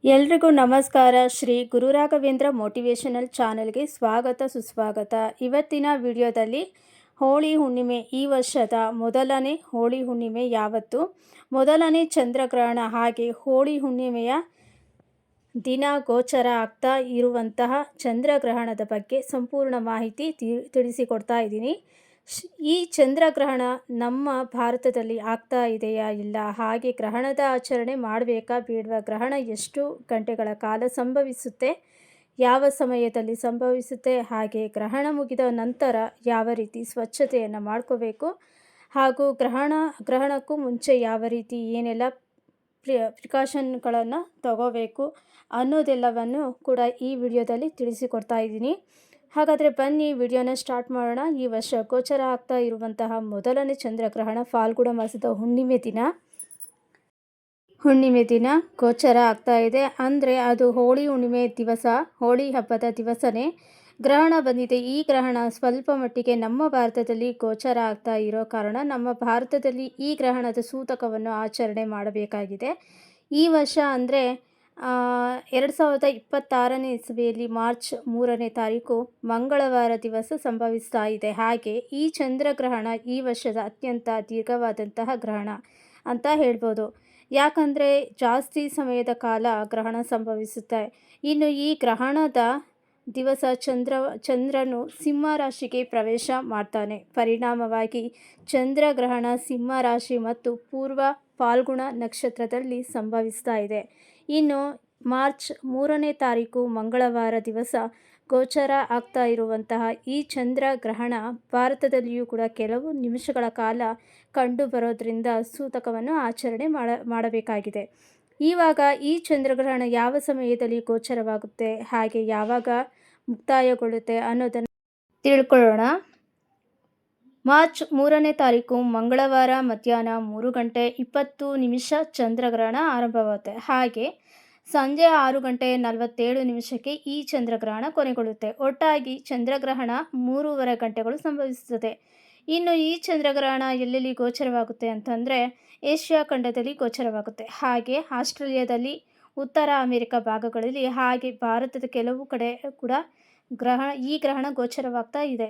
ಎಲ್ರಿಗೂ ನಮಸ್ಕಾರ. ಶ್ರೀ ಗುರು ರಾಘವೇಂದ್ರ ಮೋಟಿವೇಶನಲ್ ಚಾನೆಲ್ಗೆ ಸ್ವಾಗತ ಸುಸ್ವಾಗತ. ಇವತ್ತಿನ ವಿಡಿಯೋದಲ್ಲಿ ಹೋಳಿ ಹುಣ್ಣಿಮೆ, ಈ ವರ್ಷದ ಮೊದಲನೇ ಹೋಳಿ ಹುಣ್ಣಿಮೆ ಯಾವತ್ತು, ಮೊದಲನೇ ಚಂದ್ರಗ್ರಹಣ, ಹಾಗೆ ಹೋಳಿ ಹುಣ್ಣಿಮೆಯ ದಿನ ಗೋಚರ ಆಗ್ತಾ ಇರುವಂತಹ ಚಂದ್ರಗ್ರಹಣದ ಬಗ್ಗೆ ಸಂಪೂರ್ಣ ಮಾಹಿತಿ ತಿಳಿಸಿಕೊಡ್ತಾ ಇದ್ದೀನಿ. ಈ ಚಂದ್ರಗ್ರಹಣ ನಮ್ಮ ಭಾರತದಲ್ಲಿ ಆಗ್ತಾ ಇದೆಯಾ ಇಲ್ಲ, ಹಾಗೆ ಗ್ರಹಣದ ಆಚರಣೆ ಮಾಡಬೇಕಾ ಬೇಡವಾ, ಗ್ರಹಣ ಎಷ್ಟು ಗಂಟೆಗಳ ಕಾಲ ಸಂಭವಿಸುತ್ತೆ, ಯಾವ ಸಮಯದಲ್ಲಿ ಸಂಭವಿಸುತ್ತೆ, ಹಾಗೆ ಗ್ರಹಣ ಮುಗಿದ ನಂತರ ಯಾವ ರೀತಿ ಸ್ವಚ್ಛತೆಯನ್ನು ಮಾಡ್ಕೋಬೇಕು, ಹಾಗೂ ಗ್ರಹಣಕ್ಕೂ ಮುಂಚೆ ಯಾವ ರೀತಿ ಏನೆಲ್ಲ ಪ್ರಿಕಾಷನ್ಗಳನ್ನು ತಗೋಬೇಕು ಅನ್ನೋದೆಲ್ಲವನ್ನು ಕೂಡ ಈ ವಿಡಿಯೋದಲ್ಲಿ ತಿಳಿಸಿಕೊಡ್ತಾ ಇದ್ದೀನಿ. ಹಾಗಾದರೆ ಬನ್ನಿ ವಿಡಿಯೋನ ಸ್ಟಾರ್ಟ್ ಮಾಡೋಣ. ಈ ವರ್ಷ ಗೋಚರ ಆಗ್ತಾ ಇರುವಂತಹ ಮೊದಲನೇ ಚಂದ್ರಗ್ರಹಣ ಫಾಲ್ಗುಣ ಮಾಸದ ಹುಣ್ಣಿಮೆ ದಿನ ಗೋಚರ ಆಗ್ತಾ ಇದೆ. ಅಂದರೆ ಅದು ಹೋಳಿ ಹುಣ್ಣಿಮೆ ದಿವಸ, ಹೋಳಿ ಹಬ್ಬದ ದಿವಸನೇ ಗ್ರಹಣ ಬಂದಿದೆ. ಈ ಗ್ರಹಣ ಸ್ವಲ್ಪ ಮಟ್ಟಿಗೆ ನಮ್ಮ ಭಾರತದಲ್ಲಿ ಗೋಚರ ಆಗ್ತಾ ಇರೋ ಕಾರಣ ನಮ್ಮ ಭಾರತದಲ್ಲಿ ಈ ಗ್ರಹಣದ ಸೂತಕವನ್ನು ಆಚರಣೆ ಮಾಡಬೇಕಾಗಿದೆ. ಈ ವರ್ಷ ಅಂದರೆ 2026ನೇ ಇಸವಿಯಲ್ಲಿ ಮಾರ್ಚ್ 3ನೇ ತಾರೀಕು ಮಂಗಳವಾರ ದಿವಸ ಸಂಭವಿಸ್ತಾ ಇದೆ. ಹಾಗೆ ಈ ಚಂದ್ರಗ್ರಹಣ ಈ ವರ್ಷದ ಅತ್ಯಂತ ದೀರ್ಘವಾದಂತಹ ಗ್ರಹಣ ಅಂತ ಹೇಳ್ಬೋದು. ಯಾಕಂದರೆ ಜಾಸ್ತಿ ಸಮಯದ ಕಾಲ ಗ್ರಹಣ ಸಂಭವಿಸುತ್ತೆ. ಇನ್ನು ಈ ಗ್ರಹಣದ ದಿವಸ ಚಂದ್ರನು ಸಿಂಹ ರಾಶಿಗೆ ಪ್ರವೇಶ ಮಾಡ್ತಾನೆ. ಪರಿಣಾಮವಾಗಿ ಚಂದ್ರಗ್ರಹಣ ಸಿಂಹ ರಾಶಿ ಮತ್ತು ಪೂರ್ವ ಫಾಲ್ಗುಣ ನಕ್ಷತ್ರದಲ್ಲಿ ಸಂಭವಿಸ್ತಾ ಇದೆ. ಇನ್ನು ಮಾರ್ಚ್ 3ನೇ ತಾರೀಕು ಮಂಗಳವಾರ ದಿವಸ ಗೋಚರ ಆಗ್ತಾ ಇರುವಂತಹ ಈ ಚಂದ್ರಗ್ರಹಣ ಭಾರತದಲ್ಲಿಯೂ ಕೂಡ ಕೆಲವು ನಿಮಿಷಗಳ ಕಾಲ ಕಂಡು ಬರೋದ್ರಿಂದ ಸೂತಕವನ್ನು ಆಚರಣೆ ಮಾಡಬೇಕಾಗಿದೆ. ಇವಾಗ ಈ ಚಂದ್ರಗ್ರಹಣ ಯಾವ ಸಮಯದಲ್ಲಿ ಗೋಚರವಾಗುತ್ತೆ, ಹಾಗೆ ಯಾವಾಗ ಮುಕ್ತಾಯಗೊಳ್ಳುತ್ತೆ ಅನ್ನೋದನ್ನು ತಿಳ್ಕೊಳ್ಳೋಣ. ಮಾರ್ಚ್ 3ನೇ ತಾರೀಕು ಮಂಗಳವಾರ ಮಧ್ಯಾಹ್ನ 3:20 ಚಂದ್ರಗ್ರಹಣ ಆರಂಭವಾಗುತ್ತೆ. ಹಾಗೆ ಸಂಜೆ 6:47 ಈ ಚಂದ್ರಗ್ರಹಣ ಕೊನೆಗೊಳ್ಳುತ್ತೆ. ಒಟ್ಟಾಗಿ ಚಂದ್ರಗ್ರಹಣ 3.5 ಗಂಟೆಗಳು ಸಂಭವಿಸುತ್ತದೆ. ಇನ್ನು ಈ ಚಂದ್ರಗ್ರಹಣ ಎಲ್ಲೆಲ್ಲಿ ಗೋಚರವಾಗುತ್ತೆ ಅಂತಂದರೆ ಏಷ್ಯಾ ಖಂಡದಲ್ಲಿ ಗೋಚರವಾಗುತ್ತೆ, ಹಾಗೆ ಆಸ್ಟ್ರೇಲಿಯಾದಲ್ಲಿ, ಉತ್ತರ ಅಮೆರಿಕ ಭಾಗಗಳಲ್ಲಿ, ಹಾಗೆ ಭಾರತದ ಕೆಲವು ಕಡೆ ಕೂಡ ಈ ಗ್ರಹಣ ಗೋಚರವಾಗ್ತಾ ಇದೆ.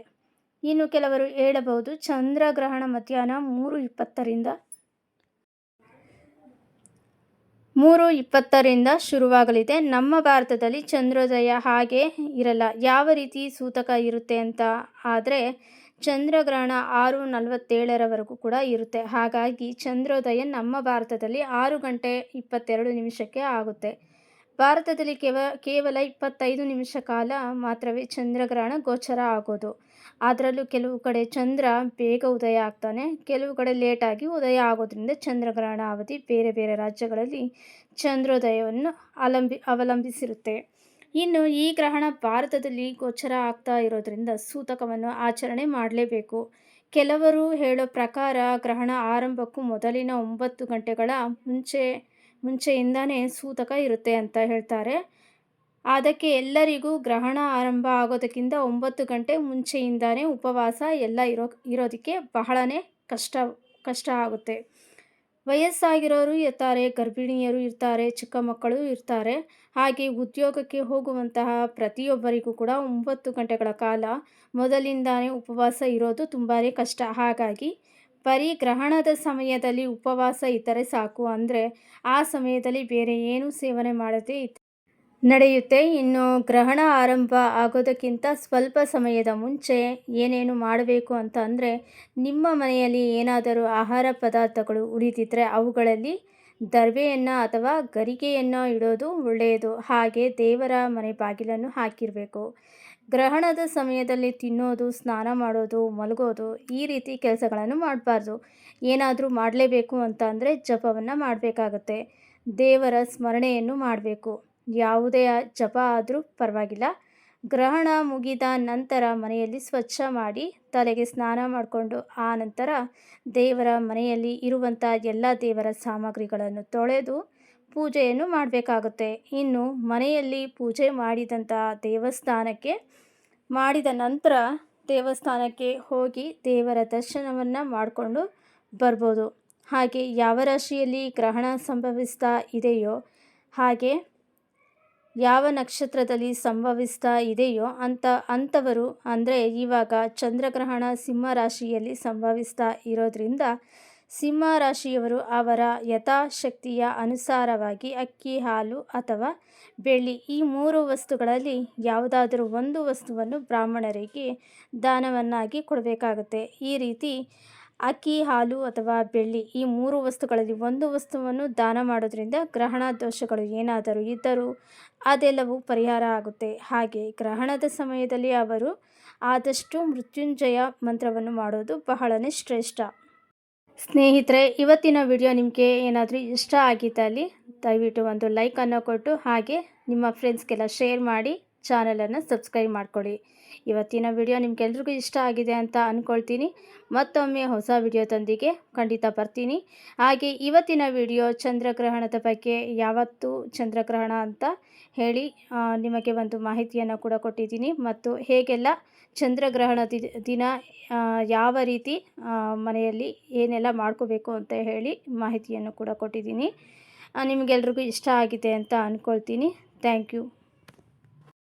ಇನ್ನು ಕೆಲವರು ಹೇಳಬಹುದು ಚಂದ್ರಗ್ರಹಣ ಮಧ್ಯಾಹ್ನ 3:20ರಿಂದ ಶುರುವಾಗಲಿದೆ. ನಮ್ಮ ಭಾರತದಲ್ಲಿ ಚಂದ್ರೋದಯ ಹಾಗೆ ಇರಲ್ಲ. ಯಾವ ರೀತಿ ಸೂತಕ ಇರುತ್ತೆ ಅಂತ ಆದರೆ ಚಂದ್ರಗ್ರಹಣ 6:47 ಕೂಡ ಇರುತ್ತೆ. ಹಾಗಾಗಿ ಚಂದ್ರೋದಯ ನಮ್ಮ ಭಾರತದಲ್ಲಿ 6:22 ಆಗುತ್ತೆ. ಭಾರತದಲ್ಲಿ ಕೇವಲ 25 ನಿಮಿಷ ಕಾಲ ಮಾತ್ರವೇ ಚಂದ್ರಗ್ರಹಣ ಗೋಚರ ಆಗೋದು. ಅದರಲ್ಲೂ ಕೆಲವು ಕಡೆ ಚಂದ್ರ ಬೇಗ ಉದಯ ಆಗ್ತಾನೆ, ಕೆಲವು ಕಡೆ ಲೇಟಾಗಿ ಉದಯ ಆಗೋದ್ರಿಂದ ಚಂದ್ರಗ್ರಹಣ ಅವಧಿ ಬೇರೆ ಬೇರೆ ರಾಜ್ಯಗಳಲ್ಲಿ ಚಂದ್ರೋದಯವನ್ನು ಅವಲಂಬಿಸಿರುತ್ತೆ. ಇನ್ನು ಈ ಗ್ರಹಣ ಭಾರತದಲ್ಲಿ ಗೋಚರ ಆಗ್ತಾ ಇರೋದ್ರಿಂದ ಸೂತಕವನ್ನು ಆಚರಣೆ ಮಾಡಲೇಬೇಕು. ಕೆಲವರು ಹೇಳೋ ಪ್ರಕಾರ ಗ್ರಹಣ ಆರಂಭಕ್ಕೂ ಮೊದಲಿನ 9 ಗಂಟೆಗಳ ಮುಂಚೆಯಿಂದಾನೇ ಸೂತಕ ಇರುತ್ತೆ ಅಂತ ಹೇಳ್ತಾರೆ. ಅದಕ್ಕೆ ಎಲ್ಲರಿಗೂ ಗ್ರಹಣ ಆರಂಭ ಆಗೋದಕ್ಕಿಂತ 9 ಗಂಟೆ ಮುಂಚೆಯಿಂದಾನೇ ಉಪವಾಸ ಎಲ್ಲ ಇರೋದಕ್ಕೆ ಬಹಳನೇ ಕಷ್ಟ ಆಗುತ್ತೆ. ವಯಸ್ಸಾಗಿರೋರು ಇರ್ತಾರೆ, ಗರ್ಭಿಣಿಯರು ಇರ್ತಾರೆ, ಚಿಕ್ಕ ಮಕ್ಕಳು ಇರ್ತಾರೆ, ಹಾಗೆ ಉದ್ಯೋಗಕ್ಕೆ ಹೋಗುವಂತಹ ಪ್ರತಿಯೊಬ್ಬರಿಗೂ ಕೂಡ 9 ಗಂಟೆಗಳ ಕಾಲ ಮೊದಲಿಂದಾನೇ ಉಪವಾಸ ಇರೋದು ತುಂಬಾ ಕಷ್ಟ. ಹಾಗಾಗಿ ಬರೀ ಗ್ರಹಣದ ಸಮಯದಲ್ಲಿ ಉಪವಾಸ ಇದ್ದರೆ ಸಾಕು, ಅಂದರೆ ಆ ಸಮಯದಲ್ಲಿ ಬೇರೆ ಏನೂ ಸೇವನೆ ಮಾಡದೆ ನಡೆಯುತ್ತೆ. ಇನ್ನು ಗ್ರಹಣ ಆರಂಭ ಆಗೋದಕ್ಕಿಂತ ಸ್ವಲ್ಪ ಸಮಯದ ಮುಂಚೆ ಏನೇನು ಮಾಡಬೇಕು ಅಂತ ಅಂದರೆ, ನಿಮ್ಮ ಮನೆಯಲ್ಲಿ ಏನಾದರೂ ಆಹಾರ ಪದಾರ್ಥಗಳು ಉಳಿದಿದ್ದರೆ ಅವುಗಳಲ್ಲಿ ದರ್ಬೆಯನ್ನು ಅಥವಾ ಗರಿಗೆಯನ್ನು ಇಡೋದು ಒಳ್ಳೆಯದು. ಹಾಗೆ ದೇವರ ಮನೆ ಬಾಗಿಲನ್ನು ಹಾಕಿರಬೇಕು. ಗ್ರಹಣದ ಸಮಯದಲ್ಲಿ ತಿನ್ನೋದು, ಸ್ನಾನ ಮಾಡೋದು, ಮಲಗೋದು ಈ ರೀತಿ ಕೆಲಸಗಳನ್ನು ಮಾಡಬಾರ್ದು. ಏನಾದರೂ ಮಾಡಲೇಬೇಕು ಅಂತ ಅಂದರೆ ಜಪವನ್ನು ಮಾಡಬೇಕಾಗತ್ತೆ, ದೇವರ ಸ್ಮರಣೆಯನ್ನು ಮಾಡಬೇಕು. ಯಾವುದೇ ಜಪ ಆದರೂ ಪರವಾಗಿಲ್ಲ. ಗ್ರಹಣ ಮುಗಿದ ನಂತರ ಮನೆಯಲ್ಲಿ ಸ್ವಚ್ಛ ಮಾಡಿ ತಲೆಗೆ ಸ್ನಾನ ಮಾಡಿಕೊಂಡು ಆ ನಂತರ ದೇವರ ಮನೆಯಲ್ಲಿ ಇರುವಂಥ ಎಲ್ಲ ದೇವರ ಸಾಮಗ್ರಿಗಳನ್ನು ತೊಳೆದು ಪೂಜೆಯನ್ನು ಮಾಡಬೇಕಾಗುತ್ತೆ. ಇನ್ನು ಮನೆಯಲ್ಲಿ ಪೂಜೆ ಮಾಡಿದ ನಂತರ ದೇವಸ್ಥಾನಕ್ಕೆ ಹೋಗಿ ದೇವರ ದರ್ಶನವನ್ನು ಮಾಡಿಕೊಂಡು ಬರ್ಬೋದು. ಹಾಗೆ ಯಾವ ರಾಶಿಯಲ್ಲಿ ಗ್ರಹಣ ಸಂಭವಿಸ್ತಾ ಇದೆಯೋ ಹಾಗೆ ಯಾವ ನಕ್ಷತ್ರದಲ್ಲಿ ಸಂಭವಿಸ್ತಾ ಇದೆಯೋ ಅಂಥವರು ಅಂದರೆ ಇವಾಗ ಚಂದ್ರಗ್ರಹಣ ಸಿಂಹ ರಾಶಿಯಲ್ಲಿ ಸಂಭವಿಸ್ತಾ ಇರೋದ್ರಿಂದ ಸಿಂಹ ರಾಶಿಯವರು ಅವರ ಯಥಾಶಕ್ತಿಯ ಅನುಸಾರವಾಗಿ ಅಕ್ಕಿ, ಹಾಲು ಅಥವಾ ಬೆಳ್ಳಿ ಈ 3 ವಸ್ತುಗಳಲ್ಲಿ ಯಾವುದಾದರೂ ಒಂದು ವಸ್ತುವನ್ನು ಬ್ರಾಹ್ಮಣರಿಗೆ ದಾನವನ್ನಾಗಿ ಕೊಡಬೇಕಾಗುತ್ತೆ. ಈ ರೀತಿ ಅಕ್ಕಿ, ಹಾಲು ಅಥವಾ ಬೆಳ್ಳಿ ಈ 3 ವಸ್ತುಗಳಲ್ಲಿ ಒಂದು ವಸ್ತುವನ್ನು ದಾನ ಮಾಡೋದ್ರಿಂದ ಗ್ರಹಣ ದೋಷಗಳು ಏನಾದರೂ ಇದ್ದರೂ ಅದೆಲ್ಲವೂ ಪರಿಹಾರ ಆಗುತ್ತೆ. ಹಾಗೆ ಗ್ರಹಣದ ಸಮಯದಲ್ಲಿ ಅವರು ಆದಷ್ಟು ಮೃತ್ಯುಂಜಯ ಮಂತ್ರವನ್ನು ಮಾಡೋದು ಬಹಳನೇ ಶ್ರೇಷ್ಠ. ಸ್ನೇಹಿತರೆ, ಇವತ್ತಿನ ವಿಡಿಯೋ ನಿಮಗೆ ಏನಾದರೂ ಇಷ್ಟ ಆಗಿದ್ದಲ್ಲಿ ದಯವಿಟ್ಟು ಒಂದು ಲೈಕನ್ನು ಕೊಟ್ಟು ಹಾಗೆ ನಿಮ್ಮ ಫ್ರೆಂಡ್ಸ್ಗೆಲ್ಲ ಶೇರ್ ಮಾಡಿ ಚಾನಲನ್ನು ಸಬ್ಸ್ಕ್ರೈಬ್ ಮಾಡ್ಕೊಳ್ಳಿ. ಇವತ್ತಿನ ವಿಡಿಯೋ ನಿಮಗೆಲ್ರಿಗೂ ಇಷ್ಟ ಆಗಿದೆ ಅಂತ ಅಂದ್ಕೊಳ್ತೀನಿ. ಮತ್ತೊಮ್ಮೆ ಹೊಸ ವಿಡಿಯೋದೊಂದಿಗೆ ಖಂಡಿತ ಬರ್ತೀನಿ. ಹಾಗೆ ಇವತ್ತಿನ ವಿಡಿಯೋ ಚಂದ್ರಗ್ರಹಣದ ಬಗ್ಗೆ, ಯಾವತ್ತು ಚಂದ್ರಗ್ರಹಣ ಅಂತ ಹೇಳಿ ನಿಮಗೆ ಒಂದು ಮಾಹಿತಿಯನ್ನು ಕೂಡ ಕೊಟ್ಟಿದ್ದೀನಿ ಮತ್ತು ಹೇಗೆಲ್ಲ ಚಂದ್ರಗ್ರಹಣ ದಿನ ಯಾವ ರೀತಿ ಮನೆಯಲ್ಲಿ ಏನೆಲ್ಲ ಮಾಡ್ಕೋಬೇಕು ಅಂತ ಹೇಳಿ ಮಾಹಿತಿಯನ್ನು ಕೂಡ ಕೊಟ್ಟಿದ್ದೀನಿ. ನಿಮಗೆಲ್ರಿಗೂ ಇಷ್ಟ ಆಗಿದೆ ಅಂತ ಅಂದ್ಕೊಳ್ತೀನಿ. Thank you.